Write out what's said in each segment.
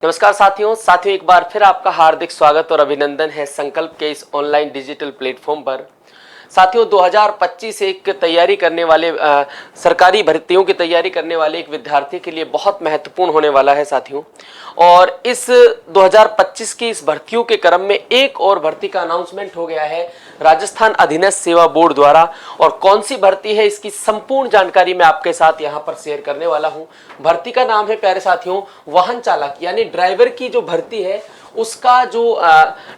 नमस्कार साथियों एक बार फिर आपका हार्दिक स्वागत और अभिनंदन है संकल्प के इस ऑनलाइन डिजिटल प्लेटफॉर्म पर। साथियों 2025 एक तैयारी करने वाले सरकारी भर्तियों की तैयारी करने वाले एक विद्यार्थी के लिए बहुत महत्वपूर्ण होने वाला है साथियों। और इस 2025 की इस भर्तियों के क्रम में एक और भर्ती का अनाउंसमेंट हो गया है राजस्थान अधीनस्थ सेवा बोर्ड द्वारा। और कौन सी भर्ती है इसकी संपूर्ण जानकारी मैं आपके साथ यहाँ पर शेयर करने वाला हूँ। भर्ती का नाम है प्यारे साथियों वाहन चालक यानी ड्राइवर की जो भर्ती है उसका जो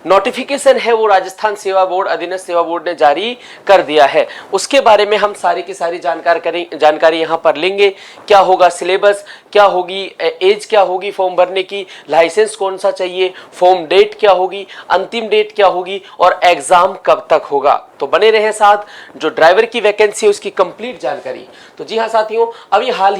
नोटिफिकेशन है वो राजस्थान सेवा बोर्ड अधीनस्थ सेवा बोर्ड ने जारी कर दिया है। उसके बारे में हम सारी की सारी जानकारी यहाँ पर लेंगे। क्या होगा सिलेबस, क्या होगी एज, क्या होगी फॉर्म भरने की, लाइसेंस कौन सा चाहिए, फॉर्म डेट क्या होगी, अंतिम डेट क्या होगी और एग्जाम कब तक होगा। तो बने रहे साथ जो ड्राइवर की वैकेंसी है उसकी कंप्लीट जानकारी। तो जी हाँ साथियों, अभी हाल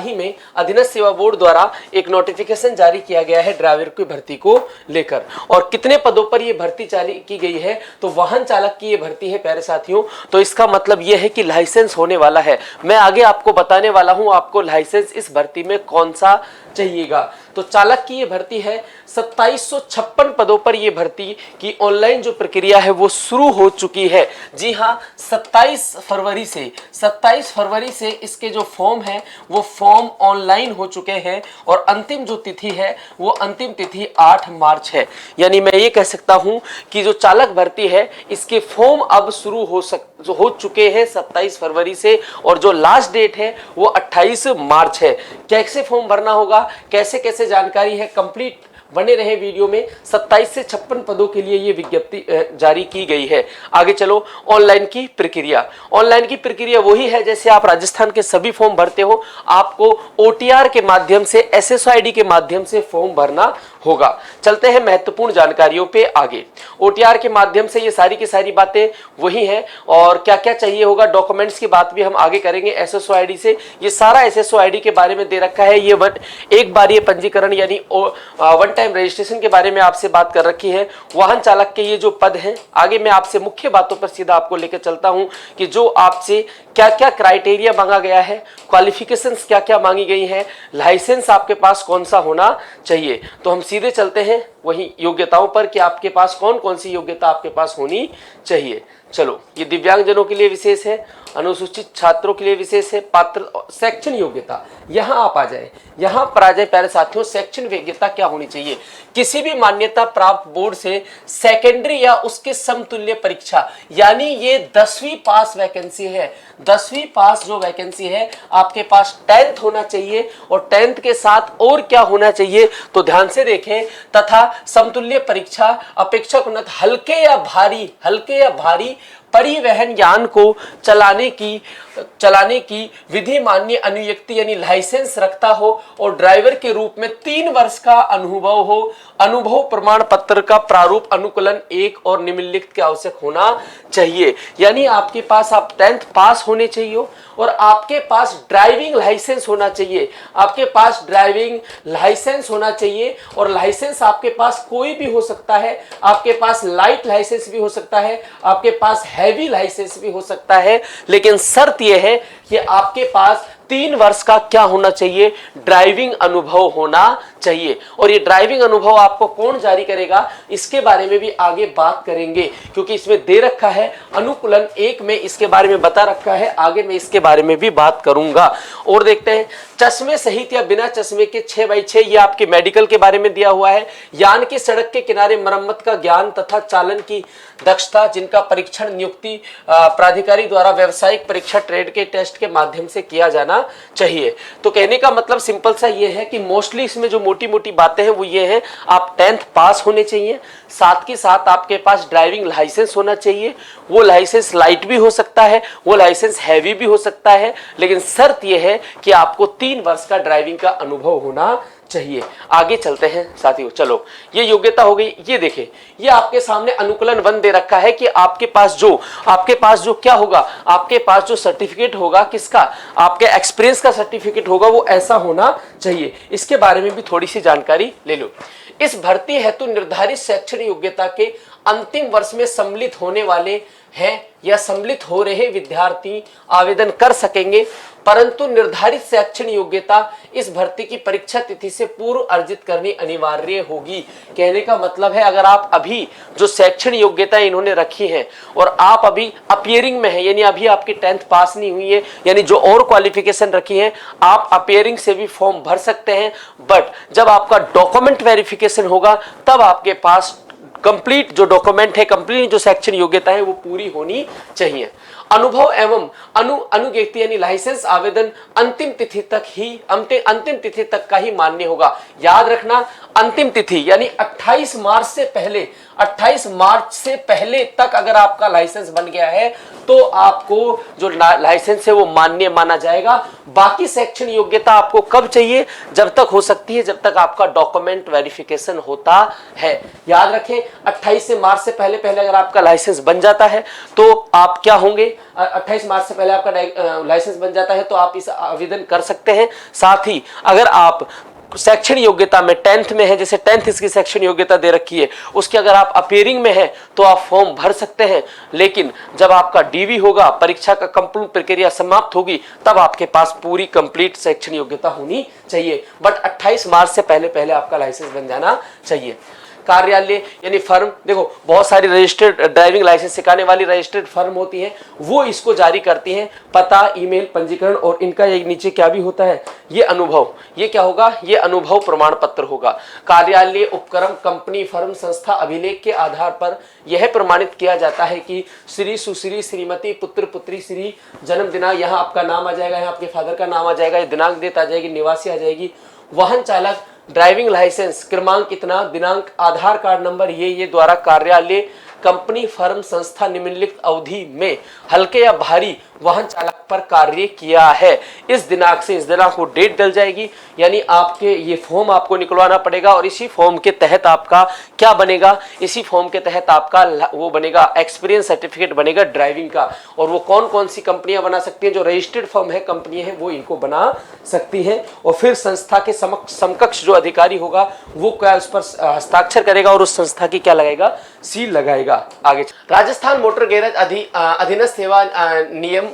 ही में अधीनस्थ सेवा बोर्ड द्वारा एक नोटिफिकेशन जारी किया गया है ड्राइवर की भर्ती को लेकर। और कितने पदों पर यह भर्ती जारी की गई है तो वाहन चालक की यह भर्ती है प्यारे साथियों। तो इसका मतलब यह है कि लाइसेंस होने वाला है। मैं आगे आपको बताने वाला हूं आपको लाइसेंस इस भर्ती में कौन सा चाहिएगा। तो चालक की ये भर्ती है 2756 पदों पर यह भर्ती की ऑनलाइन जो प्रक्रिया है वो शुरू हो चुकी है। जी हाँ, 27 फरवरी से इसके जो फॉर्म है वो फॉर्म ऑनलाइन हो चुके हैं और अंतिम जो तिथि है वो अंतिम तिथि 8 मार्च है। यानी मैं ये कह सकता हूं कि जो चालक भर्ती है इसके फॉर्म अब शुरू हो चुके हैं 27 फरवरी से और जो लास्ट डेट है वो 28 मार्च है। कैसे फॉर्म भरना होगा, कैसे कैसे जानकारी है, कंप्लीट बने रहे वीडियो में। 27 से 56 पदों के लिए ये विज्ञप्ति जारी की गई है। आगे चलो, ऑनलाइन की प्रक्रिया वही है जैसे आप राजस्थान के सभी फॉर्म भरते हो। आपको ओटीआर के माध्यम से, एसएसआईडी के माध्यम से फॉर्म भरना होगा। चलते हैं महत्वपूर्ण जानकारियों पे आगे। ओटीआर के माध्यम से ये सारी की सारी बातें वही हैं और क्या क्या चाहिए होगा, डॉक्यूमेंट्स की बात भी हम आगे करेंगे। एसएसओआईडी से ये सारा एसएसओआईडी के बारे में दे रखा है। ये एक बार ये पंजीकरण यानी वन टाइम रजिस्ट्रेशन के बारे में आपसे बात कर रखी है। वाहन चालक के ये जो पद हैं, आगे मैं आपसे मुख्य बातों पर सीधा आपको लेकर चलता हूं कि जो आपसे क्या क्या क्राइटेरिया मांगा गया है, क्वालिफिकेशंस क्या क्या मांगी गई है, लाइसेंस आपके पास कौन सा होना चाहिए। तो हम सीधे चलते हैं वही योग्यताओं पर कि आपके पास कौन कौन सी योग्यता आपके पास होनी चाहिए। चलो, ये दिव्यांगजनों के लिए विशेष है, अनुसूचित छात्रों के लिए विशेष है। पात्र शैक्षणिक योग्यता, यहां आप आ जाए, यहां पर आ जाए प्यारे साथियों। शैक्षणिक योग्यता क्या होनी चाहिए? किसी भी मान्यता प्राप्त बोर्ड से सेकेंडरी या उसके समतुल्य परीक्षा, यानी ये 10वीं पास वैकेंसी है। 10वीं पास जो वैकेंसी है आपके पास 10th होना चाहिए और 10th के साथ और क्या होना चाहिए तो ध्यान से देखें, तथा समतुल्य परीक्षा अपेक्षाकृत हल्के या भारी परिवहन यान को चलाने की विधि मान्य अनुयुक्ति यानी लाइसेंस रखता हो और ड्राइवर के रूप में 3 वर्ष का अनुभव हो। अनुभव प्रमाण पत्र का प्रारूप अनुकूलन 1 और निम्नलिखित के आवश्यक होना चाहिए। यानी आपके पास आप 10th पास होने चाहिए और आपके पास ड्राइविंग लाइसेंस होना चाहिए। आपके पास ड्राइविंग लाइसेंस होना चाहिए और लाइसेंस आपके पास कोई भी हो सकता है। आपके पास लाइट लाइसेंस भी हो सकता है, आपके पास हैवी लाइसेंस भी हो सकता है, लेकिन शर्त यह है कि आपके पास 3 वर्ष का क्या होना चाहिए, ड्राइविंग अनुभव होना चाहिए। और ये ड्राइविंग अनुभव आपको कौन जारी करेगा इसके बारे में भी आगे बात करेंगे, क्योंकि इसमें दे रखा है अनुकूलन 1 में इसके बारे में बता रखा है। आगे मैं इसके बारे में भी बात करूंगा। और देखते हैं, चश्मे सहित या बिना चश्मे के 6x6, ये आपके मेडिकल के बारे में दिया हुआ है। यान की सड़क के किनारे मरम्मत का ज्ञान तथा चालन की दक्षता, जिनका परीक्षण नियुक्ति प्राधिकारी द्वारा व्यावसायिक परीक्षा ट्रेड के टेस्ट के माध्यम से किया जाना चाहिए। तो कहने का मतलब सिंपल सा ये है कि मोस्टली इसमें जो मोटी मोटी बातें हैं वो ये है, आप 10th पास होने चाहिए, साथ के साथ आपके पास ड्राइविंग लाइसेंस होना चाहिए। वो लाइसेंस लाइट भी हो सकता है, वो लाइसेंस हैवी भी हो सकता है, लेकिन शर्त यह है कि आपको 3 वर्ष का ड्राइविंग का अनुभव होना चाहिए। आगे चलते हैं साथियों। चलो, ये योग्यता हो गई। ये देखें, ये आपके सामने अनुकूलन 1 दे रखा है कि आपके पास जो क्या होगा, आपके पास जो सर्टिफिकेट होगा किसका, आपके एक्सपीरियंस का सर्टिफिकेट होगा, वो ऐसा होना चाहिए। इसके बारे में भी थोड़ी सी जानकारी ले लो। इस भर्ती हेतु निर्धारित शैक्षणिक योग्यता के अंतिम वर्ष में सम्मिलित होने वाले हैं या सम्मिलित हो रहे विद्यार्थी आवेदन कर सकेंगे, परंतु निर्धारित शैक्षणिक योग्यता इस भर्ती की परीक्षा तिथि से पूर्व अर्जित करनी अनिवार्य होगी। कहने का मतलब है अगर आप अभी जो शैक्षणिक योग्यता इन्होंने रखी है और आप अभी अपियरिंग में है, यानी अभी आपकी 10th पास नहीं हुई है, यानी जो और क्वालिफिकेशन रखी है, आप अपियरिंग से भी फॉर्म भर सकते हैं। बट जब आपका डॉक्यूमेंट वेरिफिकेशन होगा तब आपके पास कंप्लीट जो डॉक्यूमेंट है, कंप्लीट जो शैक्षणिक योग्यता है वो पूरी होनी चाहिए। अनुभव एवं अनुज्ञप्ति यानी लाइसेंस आवेदन अंतिम तिथि तक का ही मान्य होगा। याद रखना, अंतिम तिथि यानी 28 मार्च से पहले तक अगर आपका लाइसेंस बन गया है तो आपको जो लाइसेंस है वो मान्य माना जाएगा। बाकी शैक्षणिक योग्यता आपको कब चाहिए? जब तक हो सकती है जब तक आपका डॉक्यूमेंट वेरिफिकेशन होता है। याद रखें, 28 मार्च से पहले अगर आपका लाइसेंस बन जाता है तो आप क्या होंगे? 28 मार्च से पहले आपका लाइसेंस बन जाता है तो आप इस आवेदन कर सकते हैं। साथ ही अगर आप शैक्षणिक योग्यता में 10th में है, जैसे 10th इसकी शैक्षणिक योग्यता दे रखी है, उसके अगर आप अपियरिंग में है तो आप फॉर्म भर सकते हैं। लेकिन जब आपका डीवी होगा, परीक्षा का कंप्लीट प्रक्रिया समाप्त होगी, तब आपके पास पूरी कंप्लीट शैक्षणिक योग्यता होनी चाहिए। बट 28 मार्च से पहले आपका लाइसेंस बन जाना चाहिए। कार्यालय यानी फर्म, देखो बहुत सारी रजिस्टर्ड ड्राइविंग लाइसेंस सिखाने वाली रजिस्टर्ड फर्म होती है, वो इसको जारी करती हैं। पता, ईमेल, पंजीकरण और इनका ये नीचे क्या भी होता है, ये अनुभव, ये क्या होगा? ये अनुभव प्रमाण पत्र होगा। कार्यालय, उपक्रम, कंपनी, फर्म, संस्था अभिलेख के आधार पर यह प्रमाणित किया जाता है कि श्री, सुश्री, श्रीमती, पुत्र, पुत्री, श्री, जन्म दिनांक, यहाँ आपका नाम आ जाएगा, यहाँ आपके फादर का नाम आ जाएगा, दिनांक डेट आ जाएगी, निवासी आ जाएगी, वाहन चालक, ड्राइविंग लाइसेंस, क्रमांक कितना, दिनांक, आधार कार्ड नंबर, ये द्वारा कार्यालय, कंपनी, फर्म, संस्था निम्नलिखित अवधि में हल्के या भारी वाहन चालक पर कार्य किया है। इस दिनांक से इस दिनांक को डेट डल जाएगी, यानी आपके ये फॉर्म आपको निकलवाना पड़ेगा और इसी फॉर्म के तहत आपका क्या बनेगा? इसी फॉर्म के तहत आपका वो बनेगा, एक्सपीरियंस सर्टिफिकेट बनेगा ड्राइविंग का। और वो कौन कौन सी कंपनियां बना सकती हैं? जो रजिस्टर्ड फर्म है, कंपनी है, वो इनको बना सकती है। और फिर संस्था के समकक्ष जो अधिकारी होगा वो क्या उस पर हस्ताक्षर करेगा और उस संस्था की क्या लगाएगा? सील लगाएगा। आगे राजस्थान मोटर गैरेज अधीनस्थ सेवा नियम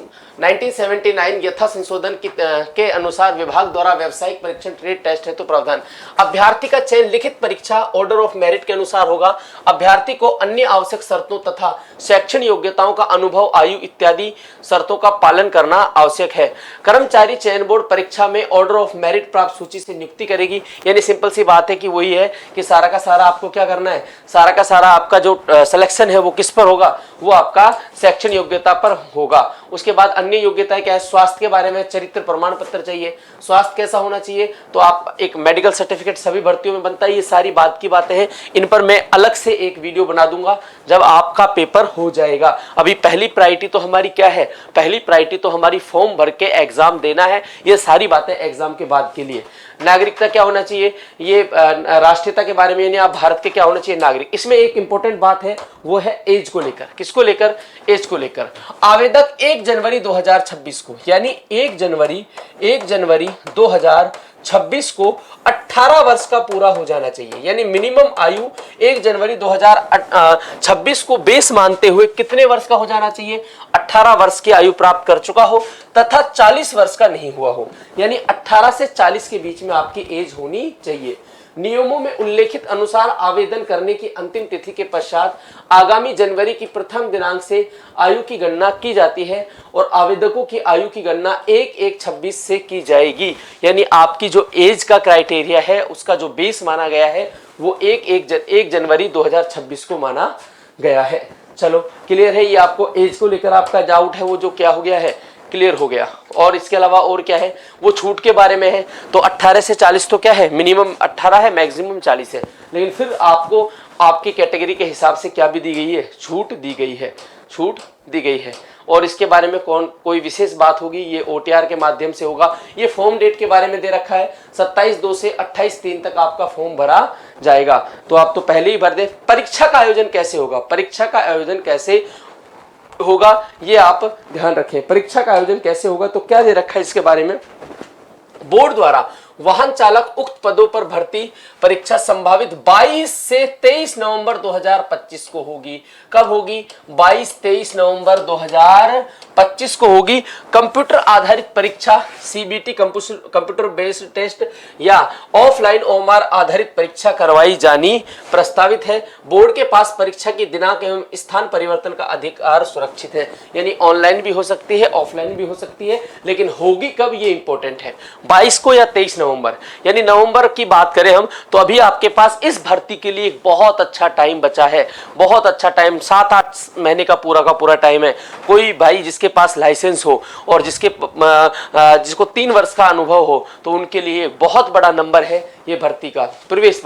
1979 यथा संशोधन के अनुसार विभाग द्वारा व्यावसायिक परीक्षण ट्रेड टेस्ट हेतु प्रावधान। अभ्यर्थी का चयन लिखित परीक्षा ऑर्डर ऑफ मेरिट के अनुसार होगा। अभ्यर्थी को अन्य आवश्यक शर्तों तथा शैक्षणिक योग्यताओं का अनुभव, आयु इत्यादि शर्तों का पालन करना आवश्यक है। कर्मचारी चयन बोर्ड परीक्षा में ऑर्डर ऑफ मेरिट प्राप्त सूची से नियुक्ति करेगी। यानी सिंपल सी बात है कि वही है कि सारा का सारा आपको क्या करना है, सारा का सारा आपका जो सिलेक्शन है वो किस पर होगा? वो आपका शैक्षणिक योग्यता पर होगा। उसके बाद अन्य योग्यताएं क्या है? स्वास्थ्य के बारे में चरित्र प्रमाण पत्र चाहिए। स्वास्थ्य कैसा होना चाहिए? तो आप एक मेडिकल सर्टिफिकेट सभी भर्तियों में बनता है। ये सारी बात की बातें हैं, इन पर मैं अलग से एक वीडियो बना दूंगा जब आपका पेपर हो जाएगा। अभी पहली प्रायोरिटी तो हमारी क्या है? पहली प्रायोरिटी तो हमारी फॉर्म भर के एग्जाम देना है। ये सारी बातें एग्जाम के बाद के लिए। नागरिकता क्या होना चाहिए? ये राष्ट्रीयता के बारे में, यानी आप भारत के क्या होना चाहिए? नागरिक। इसमें एक इंपॉर्टेंट बात है, वो है एज को लेकर। किसको लेकर? एज को लेकर। आवेदक 1 जनवरी 2026 को, यानी 1 जनवरी 2026 को 18 वर्ष का पूरा हो जाना चाहिए। यानी मिनिमम आयु 1 जनवरी 2026 को बेस मानते हुए कितने वर्ष का हो जाना चाहिए? 18 वर्ष की आयु प्राप्त कर चुका हो तथा 40 वर्ष का नहीं हुआ हो। यानी 18 से 40 के बीच में आपकी एज होनी चाहिए। नियमों में उल्लेखित अनुसार आवेदन करने की अंतिम तिथि के पश्चात आगामी जनवरी की प्रथम दिनांक से आयु की गणना की जाती है और आवेदकों की आयु की गणना 1/1/26 से की जाएगी। यानी आपकी जो एज का क्राइटेरिया है, उसका जो बेस माना गया है वो 1 जनवरी 2026 को माना गया है। चलो क्लियर है? ये आपको एज को लेकर आपका डाउट है वो जो क्या हो गया है, क्लियर हो गया। और इसके अलावा और क्या है, वो छूट के बारे में है। तो 18 से 40 तो क्या है, मिनिमम 18 है, मैक्सिमम 40 है। लेकिन फिर आपको आपकी कैटेगरी के हिसाब से क्या भी दी गई है, छूट दी गई है, छूट दी गई है। और इसके बारे में कोई विशेष बात होगी, ये OTR के माध्यम से होगा। ये फॉर्म डेट के बारे में दे रखा है, 27/2 से 28/3 तक आपका फॉर्म भरा जाएगा। तो आप तो पहले ही भर दे। परीक्षा का आयोजन कैसे होगा? परीक्षा का आयोजन कैसे होगा ये आप ध्यान रखें। परीक्षा का आयोजन कैसे होगा तो क्या दे रखा है इसके बारे में? बोर्ड द्वारा वाहन चालक उक्त पदों पर भर्ती परीक्षा संभावित 22 से 23 नवंबर 2025 को होगी। कब होगी? 22-23 नवंबर 2025 को होगी। कंप्यूटर आधारित परीक्षा सीबीटी कंप्यूटर बेस्ड टेस्ट या ऑफलाइन ओएमआर आधारित परीक्षा करवाई जानी प्रस्तावित है। बोर्ड के पास परीक्षा की दिनांक एवं स्थान परिवर्तन का अधिकार सुरक्षित है, यानी ऑनलाइन भी हो सकती है, ऑफलाइन भी हो सकती है, लेकिन होगी कब ये इंपॉर्टेंट है, 22 को या 23 नवंबर। यानी नवंबर की बात करें हम तो अभी आपके पास इस भर्ती के लिए एक बहुत अच्छा टाइम बचा है, बहुत अच्छा टाइम, 7-8 महीने का पूरा टाइम है। कोई भाई जिसके पास लाइसेंस हो और जिसको 3 वर्ष का अनुभव हो तो उनके लिए बहुत बड़ा नंबर है ये भर्ती का। प्रवेश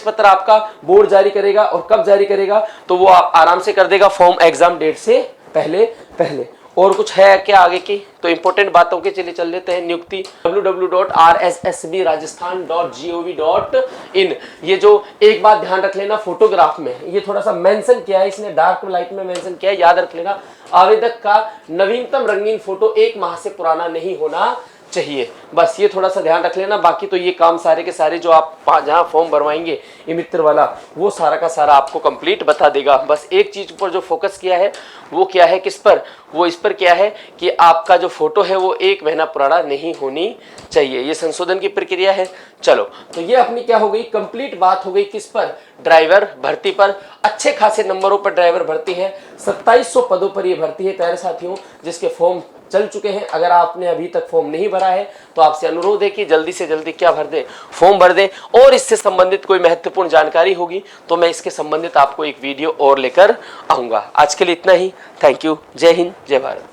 पत्र आपका बोर्ड जारी करेगा, और कब जारी करेगा तो वो आप आराम से कर देगा फॉर्म एग्जाम डेट से पहले। और कुछ है क्या आगे की? तो इंपॉर्टेंट बातों के चलिए चल लेते हैं। नियुक्ति www.rssbrajasthan.gov.in। ये जो एक बात ध्यान रख लेना, फोटोग्राफ में ये थोड़ा सा मेंशन किया है, इसने डार्क लाइट में मेंशन किया है, याद रख लेना। आवेदक का नवीनतम रंगीन फोटो 1 माह से पुराना नहीं होना चाहिए, बस ये थोड़ा सा ध्यान रख लेना। बाकी तो ये काम सारे के सारे जो आप जहां फॉर्म भरवाएंगे ये मित्र वाला, वो सारा का सारा आपको कंप्लीट बता देगा। बस एक चीज पर जो फोकस किया है वो क्या है, किस पर? वो इस पर क्या है कि आपका जो फोटो है वो 1 महीना पुराना नहीं होनी चाहिए, ये संशोधन की प्रक्रिया है। चलो, तो ये अपनी क्या हो गई, कंप्लीट बात हो गई किस पर? ड्राइवर भर्ती पर। अच्छे खासे नंबरों पर ड्राइवर भर्ती है, 2700 पदों पर ये भर्ती है प्यारे साथियों, जिसके फॉर्म चल चुके हैं। अगर आपने अभी तक फॉर्म नहीं भरा है तो आपसे अनुरोध है कि जल्दी से जल्दी क्या भर दें, फॉर्म भर दें। और इससे संबंधित कोई महत्वपूर्ण जानकारी होगी तो मैं इसके संबंधित आपको एक वीडियो और लेकर आऊंगा। आज के लिए इतना ही। Thank you. जय हिंद, जय भारत।